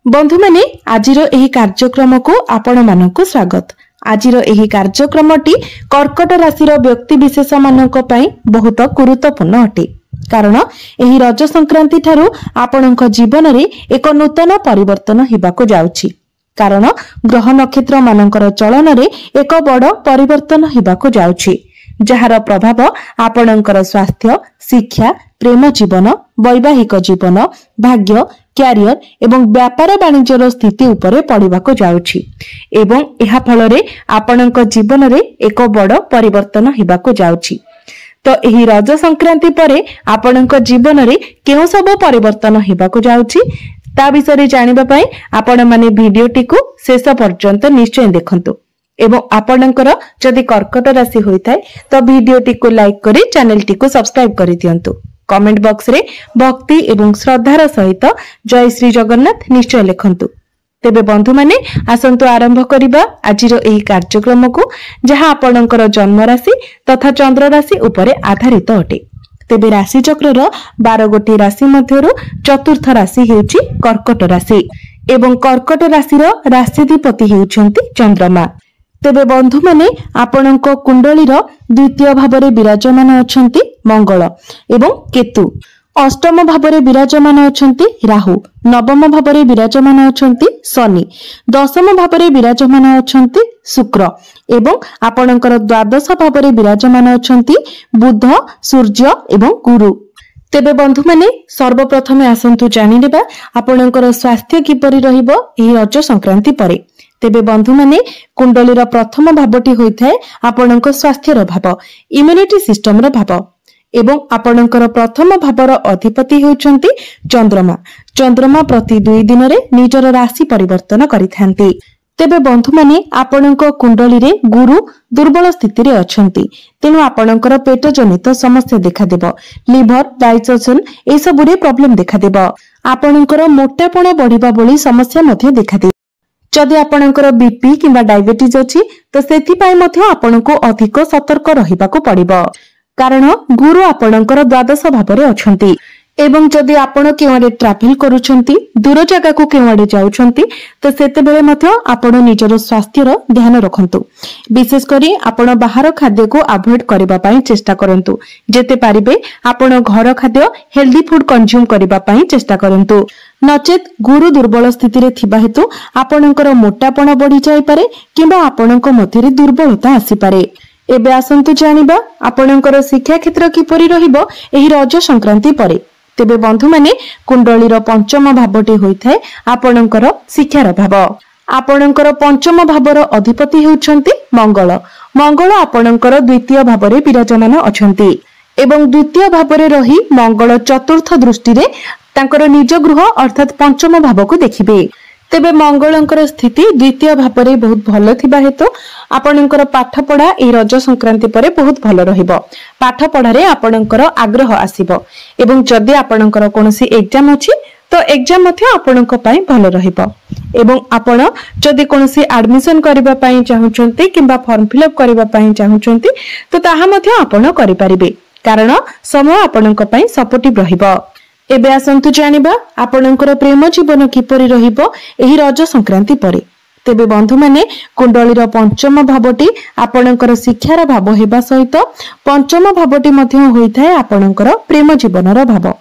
बंधु माने आजिर एही कार्यक्रम को आपण मानकु स्वागत। आजिर एही कार्यक्रमटी कर्कट राशिर व्यक्ति विशेष मानक पई बहुत गुरुत्वपूर्ण अटे, कारण एही रज संक्रांति ठारू आपणक जीवन रे एक नूतन परिवर्तन हेबाको जाउछि। कारण ग्रह नक्षत्र मानकर चलन रे एक बड़ परिवर्तन हेबाको जाउछि, जहार प्रभाव आपणकर स्वास्थ्य, शिक्षा, प्रेम जीवन, वैवाहिक जीवन, भाग्य, क्यारियर एवं व्यापार वाणिज्यर स्थिति उपरे पड़िबाको जाउछि एवं एहा फलरे आपणक जीवन रे एक बड़ परिवर्तन हेबाको जाउछि। तो एही रज संक्रांति परे आपणक जीवन रे केउ सब परिवर्तन हेबाको जाउछि ता विषय जानिबा पई आपण माने भिडियोटी को शेष पर्यंत निश्चय देखंतु एवं आपणकर जदि कर्कट राशि होइथाय तो भिडियोटी को लाइक करी चैनल को सब्सक्राइब करि दियंतु। कमेंट बॉक्स रे भक्ति एवं श्रद्धार सहित जय श्री जगन्नाथ निश्चय लिखंतु। तेबे बंधु माने आसंतु आरंभ करिबा आजिर एही कार्यक्रम को, जहां आपणकर जन्म राशि तथा चंद्र राशि उपरे आधारित अटे। तेबे राशि चक्रर 12 गोटी राशि मध्यरु चतुर्थ राशि हेउची कर्कट राशि एवं कर्कट राशिर राशिधिपति हेउछंती चंद्रमा। तेबे बंधु माने आपणक कुंडलीर द्वितीय भावरे विराजमान अछंती मंगल एवं केतु, अष्टम भावरे विराजमान अछंती राहु, नवम भावरे विराजमान अछंती शनि, दशम भावरे विराजमान अछंती शुक्र एवं आपणकर द्वादश भावरे विराजमान अछंती बुध, सूर्य एवं गुरु। तेबे बंधु माने सर्वप्रथमे आसंतु जानि लेबा आपणकर स्वास्थ्य किपरि रहिबो एही रज संक्रांति परे। तेबे बंधु माने कुंडलीर प्रथम भावटी होइथाय आपणक स्वास्थ्यर भाव, इम्यूनिटी सिस्टम रो भाव एवं आपणकर प्रथम भावर अधिपति होउछंती चंद्रमा। चंद्रमा प्रति 2 दिन रे निजर राशि परिवर्तन करिथांती। तेबे बंधु माने आपणक कुंडली रे गुरु दुर्बल स्थिति रे अछंती, तेनु आपणकर पेट जनित समस्या देखा देबो, लिवर, डाइजेशन ए सब रे प्रॉब्लम देखा देबो। आपणकर मोटापण बढ़िबा बोली समस्या मध्ये देखा दे। जदि आपणकर बीपी किंबा डायबिटीज अछि तो सेथि पय मध्ये आपणको अधिक सतर्क रहिबाको पड़िबो, कारण गुरु आपणकर द्वादश भावरे अछंती एवं जदि आपण केवाडे ट्रैवल करूछंती, दूर जगह को केवाडे जाउछंती तो सेते बेले मध्ये आपण निजर स्वास्थ्यर ध्यान रखंतु। विशेष करी आपण बाहर खाद्य को अवॉइड करबा पई चेष्टा करंतु। जेते पारिबे आपण घर खाद्य हेल्दी फूड कंज्यूम करबा पई चेष्टा करंतु, नचेत गुरु दुर्बल स्थिति रे थिबा हेतु आपणकर मोटापण बढ़ी जाय पारे किंबा आपणक मध्यरे दुर्बलता आसी पारे। एबे आसंतु जानिबा आपणकर शिक्षा क्षेत्र किपरि रहिबो एही रज संक्रांति परे। तेबे बंधु माने कुंडलीर पंचम भावटी होइथाय आपणकर शिक्षार भाव। आपणकर पंचम भावर अधिपति हेउछंती मंगल। मंगल आपणकर द्वितीय भावरे विराजमान अछंती एवं द्वितीय भावरे रही मंगल चतुर्थ दृष्टि रे तांकर निज गृह अर्थात पंचम भाव को देखिबे। तेबे मंगलंकर स्थिति द्वितीय भावरे बहुत भलो थिबा हेतु आपणकर पाठ पढ़ा ए रज संक्रांति परे बहुत भलो रहिबो। पाठ पढ़ा रे आपणकर आग्रह आसीबो एवं जदि आपणकर कोनोसी एग्जाम अछि तो एग्जाम मध्ये आपणक पई भलो रहिबो एवं आपण जदि कोनोसी एडमिशन करबा पई चाहुचंती किंबा फॉर्म फिलअप करबा पई चाहुचंती तो ताहा मध्ये आपण करि परिबे, कारण समय आपणक पई सपोर्टिव रहिबो। एबे आसंतु जानिबा आपणकर प्रेम जीवन किपरि रहिबो एही रज संक्रांति परे। तेबे बंधु माने कुंडलीर पंचम भावटी आपणकर शिक्षार भाव हेबा सहित पंचम भावटी मध्ये होइथाय आपणकर प्रेम जीवनर भाव।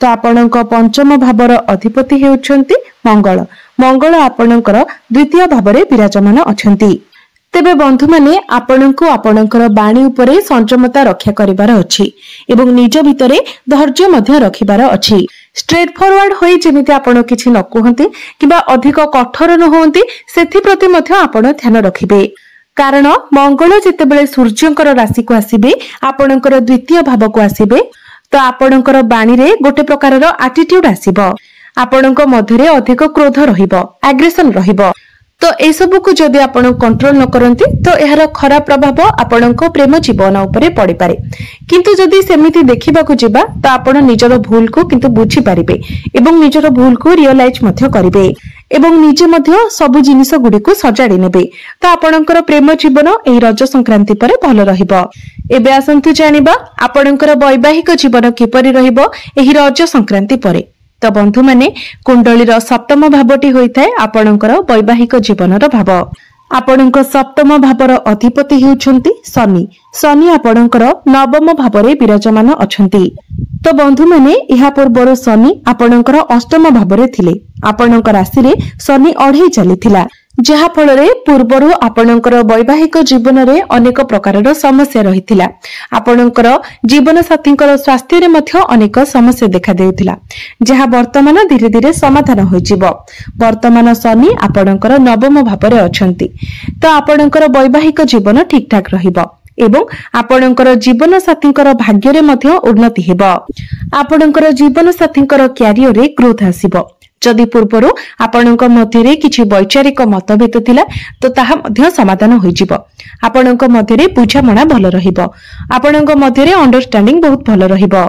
तो आपणक पंचम भावर अधिपति हेउछंती मंगल। मंगल आपणकर द्वितीय भावरे विराजमान अछंती। तेबे बंधु माने आपणको आपणकर बाणी उपरे संयमता रक्षा करिवार अछि एवं निज भितरे धैर्य मध्य रखिबार अछि। स्ट्रेट फॉरवर्ड होई जेमिति आपण किछि न कहंती किबा अधिक कठोर न होंती सेथि प्रति मध्य आपण ध्यान रखिबे, कारण मंगल जेतेबेले सूर्यंकर राशि को आसीबे आपणकर द्वितीय भाव को आसीबे तो आपणकर बाणी रे गोटे प्रकारर एटीट्यूड आसीबो, आपणक मध्यरे अधिक क्रोध रहिबो, एग्रेशन रहिबो। तो ए सब को जदि आपण कंट्रोल न करंती तो एहार खराब प्रभाव आपणक प्रेम जीवन उपरे पड़ि पारे। किंतु जदि सेमिति देखिबा को जिबा तो आपण निजर भूल को किंतु बुझी पारिबे एवं निजर भूल को रियलाइज मध्य करिवे एवं निजे मध्य सब जिनिस गुडी को सजाडी नेबे तो आपणकर प्रेम जीवन एही रज संक्रांति परे भलो रहिबो। एबे आसंतु जानिबा आपणकर वैवाहिक जीवन किपरि रहिबो एही रज संक्रांति परे। तो बंधु माने कुंडलीर सप्तम भावटी होइथाय आपणकर वैवाहिक जीवनर भाव। आपणक सप्तम भावर अधिपति हेउछन्ति शनि। शनि आपणकर नवम भावरे विराजमान अछन्ति। तो बंधु माने इहा पूर्वर शनि आपणकर अष्टम भावरे थिले। आपणक राशि रे शनि अढ़ेई चलिथिला, जहा फल पूर्वर आपणकर वैवाहिक जीवन रे अनेक प्रकार समस्या रहिथिला। आपणकर जीवन साथी स्वास्थ्य रे मध्य अनेक समस्या देखा देउथिला, जहा वर्तमान धीरे धीरे समाधान होइजिवो। वर्तमान शनि आपणकर नवम भावरे अछंती, तो आपणकर वैवाहिक जीवन ठीक ठाक रहिबो एवं आपणकर जीवन साथी भाग्य रे मध्य उन्नति हेबो। आपणकर जीवन साथी क्यारियर रे ग्रोथ आसीबो। जदि पूर्वर आपणक मध्यरे किछि वैचारिक मतभेद थिला तो ताहा मध्य समाधान होइजिवो। आपणक मध्यरे बुझामणा भल रहिबो। आपणक मध्यरे अंडरस्टैंडिंग बहुत भल रहिबो।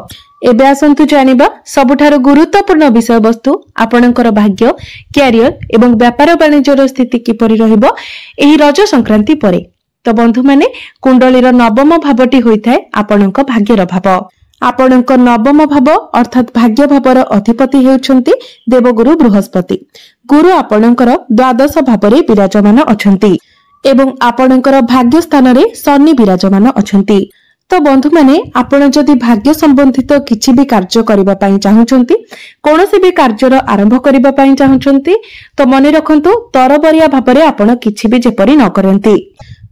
एबे आसंतु जानिबा सबुठार गुरुत्वपूर्ण विषय वस्तु आपणकर भाग्य, क्यारियर एवं व्यापार वाणिज्यर स्थिति किपरि रहिबो एही रज संक्रांति परे। तो बंधु माने कुंडलीर नवम भावटी होइथाय आपणक भाग्यर भाव। आपणक नवम भाव अर्थात भाग्य भावर अधिपति हेउछन्ति देवगुरु बृहस्पति। गुरु आपणकर द्वादश भावरे विराजमान अछन्ति एवं आपणकर भाग्य स्थान रे शनि विराजमान अछन्ति। तो बंधु माने आपण जदि भाग्य संबंधित किछि भी कार्य करिबा पई चाहुछन्ति, कोनोसी भी कार्यर आरंभ करिबा पई चाहुछन्ति, तो मने रखंतु तरबरिया भावरे आपण किछि भी जेपरि न करंती।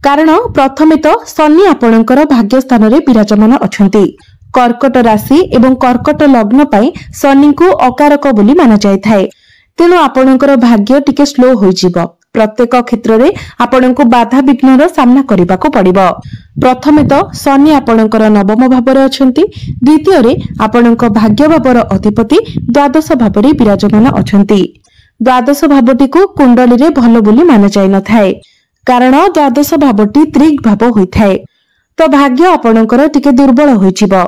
कारण प्रथमे तो शनि आपणकर भाग्य स्थान रे विराजमान अछन्ति। कर्कट राशि एवं कर्कट लग्न पाई शनि को अकारक बोली माना जायथाय। तेणु आपणकर भाग्य टिके स्लो होइजिवो। प्रत्येक क्षेत्र रे आपणको बाधा विघ्नर सामना करिबाको पड़िबो। प्रथमे तो शनि आपणकर नवम भावरे अछंती, द्वितीय रे आपणक भाग्य भावर अधिपति द्वादश भावरे विराजमान अछंती। द्वादश भावटी को कुंडली रे भलो बोली माना जाय नथाय, कारण द्वादश भावटी त्रिक भाव होइथाय। तो भाग्य आपणकर टिके दुर्बल होइजिवो।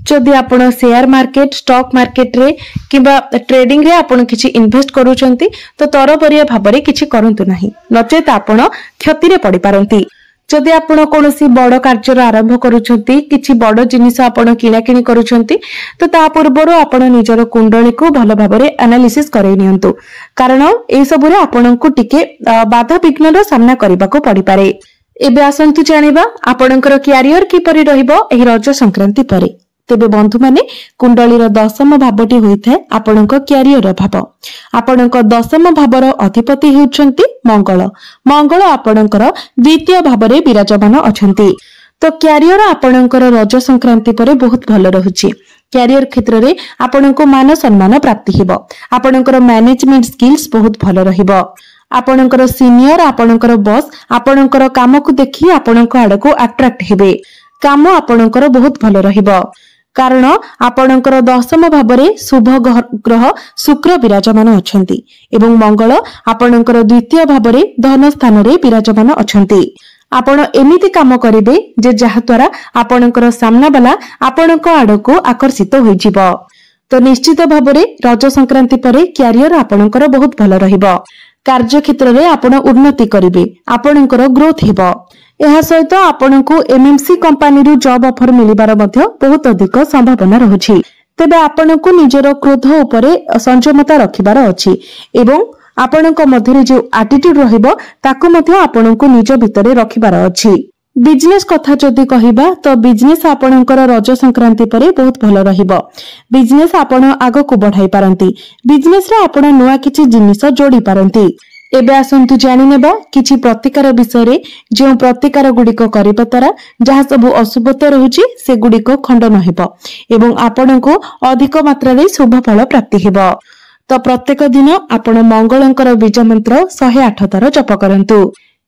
जदि आपण शेयर मार्केट, स्टॉक मार्केट रे किबा ट्रेडिंग रे आपण किछि इन्वेस्ट करूचंती तो तरबरिया भाबरे किछि करंतु नाही, नचेत आपण क्षति रे पड़ी पारंती। जदि आपण कोनोसी बड़ कार्य आरंभ करूचंती, किछि बड़ जिनिस आपण किना किनी करूचंती, तो ता पूर्वरो आपण निजर कुंडली को भलो भाबरे एनालिसिस करै नियंतु, कारण ए सबुरे आपणको टिके बाधा विघ्नर सामना करिबाको पड़ी पारे। एबे आसंतु जानिबा आपणकर क्यारियर किपरि रहिबो एही रज संक्रांति परे। तेबे बंधु माने कुंडलीर दशम भावटी होइथाय आपणक क्यारियर भाव। आपणक दशम भावर अधिपति हेउछन्ति मंगल। मंगल आपणकर द्वितीय भावरे विराजमान अछन्ति। तो क्यारियर आपणकर रज संक्रांति परे बहुत भलो रहुछि। क्यारियर क्षेत्र रे आपणको मान सम्मान प्राप्ति हेबो। आपणकर मैनेजमेंट स्किल्स बहुत भलो रहिबो। आपणकर सीनियर, आपणकर बॉस आपणकर काम को देखि आपणक आडको अट्रैक्ट हेबे। काम आपणकर बहुत भलो रहिबो, कारण आपणकर दशम भावरे शुभ ग्रह शुक्र विराजमान अछंती एवं मंगल आपणकर द्वितीय भावरे धन स्थान रे विराजमान अछंती। आपण एमिति काम करिवे जे जहा द्वारा आपणकर सामना वाला आपणक आडको आकर्षित होइजिवो। तो निश्चित भावरे रज संक्रांति परे क्यारियर आपणकर बहुत भलो रहिबो। कार्य क्षेत्र रे आपण उन्नति करिवे, आपणकर ग्रोथ हेबो। एहा सहित आपणको एमएमसी कंपनी रु जॉब ऑफर मिलिबार मध्य बहुत अधिक संभावना रहुछि। तेबे आपणको निजर क्रोध उपरे संयमता रखिबार अछि एवं आपणको मध्यरे जे एटीट्यूड रहिबो ताकू मध्य आपणको निज भितरे रखिबार अछि। बिजनेस कथा जदि कहिबा तो बिजनेस आपणकर रज संक्रांति परे बहुत भलो रहिबो। बिजनेस आपण आगो को बढ़ाई पारंती। बिजनेस रे आपण नुआ किछि जिनिस जोड़ी पारंती। एबे आसंतु जानि नेबा किछि प्रतिकार विषय रे। जे प्रतिकार गुडिक करिबा तारा जहा सब अशुभता रहुछि से गुडिक खंडन हेबो एवं आपणको अधिक मात्रा रे शुभ फल प्राप्ति हेबो। तो प्रत्येक दिन आपण मंगलंकर बीज मंत्र 108 थर जप करंतु।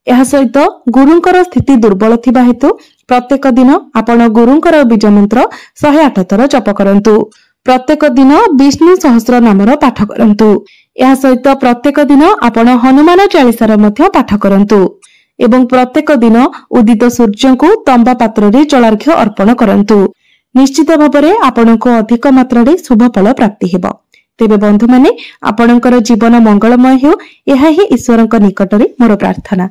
एहा सहित गुरुंकर स्थिति दुर्बल थिबा हेतु प्रत्येक दिन आपण गुरुंकर बीज मंत्र 108 थर जप करंतु। प्रत्येक दिन विष्णु सहस्र नामर पाठ करंतु। एहा सहित प्रत्येक दिन आपण हनुमान चालीसार मध्य पाठ करंतु एवं प्रत्येक दिन उदित सूर्य को तंबा पात्र रे जलार्घ्य अर्पण करंतु। निश्चित भाबरे आपणको अधिक मात्रा रे शुभ फल प्राप्ति हेबो। तेबे बंधु माने आपणकर जीवन मंगलमय हेउ, एहा ही ईश्वरक निकटरे मोर प्रार्थना।